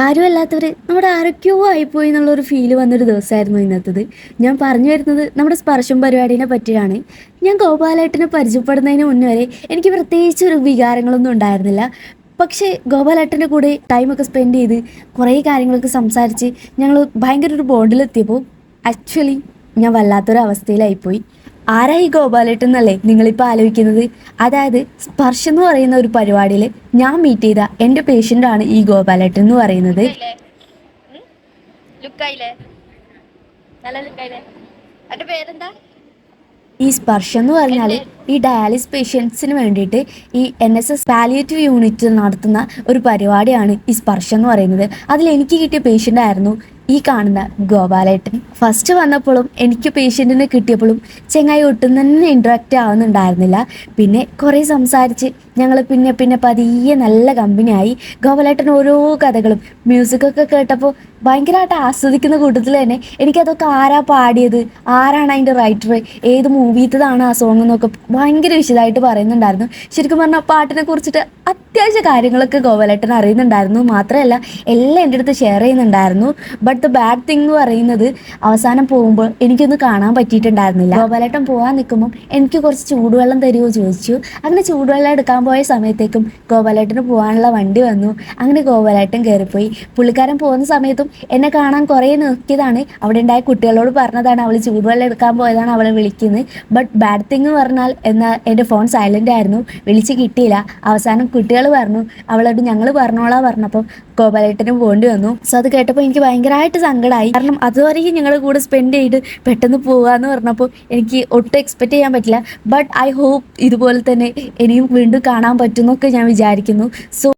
ആരും അല്ലാത്തവർ നമ്മുടെ ആരൊക്കെയോ ആയിപ്പോയി എന്നുള്ളൊരു ഫീല് വന്നൊരു ദിവസമായിരുന്നു ഇന്നത്തത്. ഞാൻ പറഞ്ഞു വരുന്നത് നമ്മുടെ സ്പർശം പരിപാടിനെ പറ്റിയാണ്. ഞാൻ ഗോപാലേട്ടനെ പരിചയപ്പെടുന്നതിന് മുന്നേ വരെ എനിക്ക് പ്രത്യേകിച്ച് ഒരു വികാരങ്ങളൊന്നും ഉണ്ടായിരുന്നില്ല. പക്ഷേ ഗോപാലേട്ടൻ്റെ കൂടെ ടൈമൊക്കെ സ്പെൻഡ് ചെയ്ത് കുറേ കാര്യങ്ങളൊക്കെ സംസാരിച്ച് ഞങ്ങൾ ഭയങ്കര ഒരു ബോണ്ടിലെത്തിയപ്പോൾ ആക്ച്വലി ഞാൻ വല്ലാത്തൊരു അവസ്ഥയിലായിപ്പോയി. ആരാ ഈ ഗോപാലേട്ടൻ എന്നല്ലേ നിങ്ങളിപ്പോൾ ആലോചിക്കുന്നത്? അതായത് സ്പർശം എന്ന് പറയുന്ന ഒരു പരിപാടിയിൽ ഞാൻ മീറ്റ് ചെയ്ത എൻ്റെ പേഷ്യൻ്റാണ് ഈ ഗോപാലേട്ടൻ എന്ന് പറയുന്നത്. ഈ സ്പർശം എന്ന് പറഞ്ഞാൽ ഈ ഡയാലിസ് പേഷ്യൻസിന് വേണ്ടിയിട്ട് ഈ NSS പാലിയേറ്റീവ് യൂണിറ്റ് നടത്തുന്ന ഒരു പരിപാടിയാണ് ഈ സ്പർശം എന്ന് പറയുന്നത്. അതിൽ എനിക്ക് കിട്ടിയ പേഷ്യൻ്റ് ആയിരുന്നു ഈ കാണുന്ന ഗോപാലേട്ടൻ. ഫസ്റ്റ് വന്നപ്പോഴും എനിക്ക് പേഷ്യൻറ്റിനെ കിട്ടിയപ്പോഴും ചെങ്ങായി ഒട്ടും തന്നെ ഇൻട്രാക്റ്റ് ആവുന്നുണ്ടായിരുന്നില്ല. പിന്നെ കുറേ സംസാരിച്ച് ഞങ്ങൾ പിന്നെ പിന്നെ പതിയെ നല്ല കമ്പനിയായി. ഗോപാലേട്ടൻ ഓരോ കഥകളും മ്യൂസിക്കൊക്കെ കേട്ടപ്പോൾ ഭയങ്കരമായിട്ട് ആസ്വദിക്കുന്ന കൂട്ടത്തിൽ തന്നെ എനിക്കതൊക്കെ ആരാ പാടിയത്, ആരാണ് അതിൻ്റെ റൈറ്റർ, ഏത് മൂവീത്തതാണ് ആ സോങ് എന്നൊക്കെ ഭയങ്കര വിശദമായിട്ട് പറയുന്നുണ്ടായിരുന്നു. ശരിക്കും പറഞ്ഞാൽ പാട്ടിനെ കുറിച്ചിട്ട് അത്യാവശ്യ കാര്യങ്ങളൊക്കെ ഗോപാലേട്ടൻ അറിയുന്നുണ്ടായിരുന്നു. മാത്രമല്ല എല്ലാം എൻ്റെ അടുത്ത് ഷെയർ ചെയ്യുന്നുണ്ടായിരുന്നു. ബട്ട് ദ ബാഡ് തിങ് എന്ന് പറയുന്നത് അവസാനം പോകുമ്പോൾ എനിക്കൊന്നും കാണാൻ പറ്റിയിട്ടുണ്ടായിരുന്നില്ല. ഗോപാലേട്ടൻ പോകാൻ നിൽക്കുമ്പോൾ എനിക്ക് കുറച്ച് ചൂടുവെള്ളം തരുമോ ചോദിച്ചു. അങ്ങനെ ചൂടുവെള്ളം എടുക്കാൻ പോയ സമയത്തേക്കും ഗോപാലേട്ടന് പോകാനുള്ള വണ്ടി വന്നു. അങ്ങനെ ഗോപാലേട്ടൻ കയറിപ്പോയി. പുള്ളിക്കാരൻ പോകുന്ന സമയത്തും എന്നെ കാണാൻ കുറേ നോക്കിയതാണ്. അവിടെ ഉണ്ടായ കുട്ടികളോട് പറഞ്ഞതാണ് അവൾ ചൂടുവെള്ളം എടുക്കാൻ പോയതാണ് അവളെ വിളിക്കുന്നത്. ബട്ട് ബാഡ് തിങ് എന്ന് പറഞ്ഞാൽ എന്നാൽ എൻ്റെ ഫോൺ സൈലൻ്റ് ആയിരുന്നു, വിളിച്ച് കിട്ടിയില്ല. അവസാനം കുട്ടികൾ പറഞ്ഞു അവളോട് ഞങ്ങൾ പറഞ്ഞോളാ പറഞ്ഞപ്പോൾ ഗോപാലേട്ടനും പോകേണ്ടി വന്നു. സോ അത് കേട്ടപ്പോൾ എനിക്ക് ഭയങ്കരമായിട്ട് സങ്കടമായി. കാരണം അതുവരെയും ഞങ്ങളുടെ കൂടെ സ്പെൻഡ് ചെയ്ത് പെട്ടെന്ന് പോകാമെന്ന് പറഞ്ഞപ്പോൾ എനിക്ക് ഒട്ടും എക്സ്പെക്റ്റ് ചെയ്യാൻ പറ്റില്ല. ബട്ട് ഐ ഹോപ്പ് ഇതുപോലെ തന്നെ ഇനിയും വീണ്ടും കാണാൻ പറ്റുമെന്നൊക്കെ ഞാൻ വിചാരിക്കുന്നു. സോ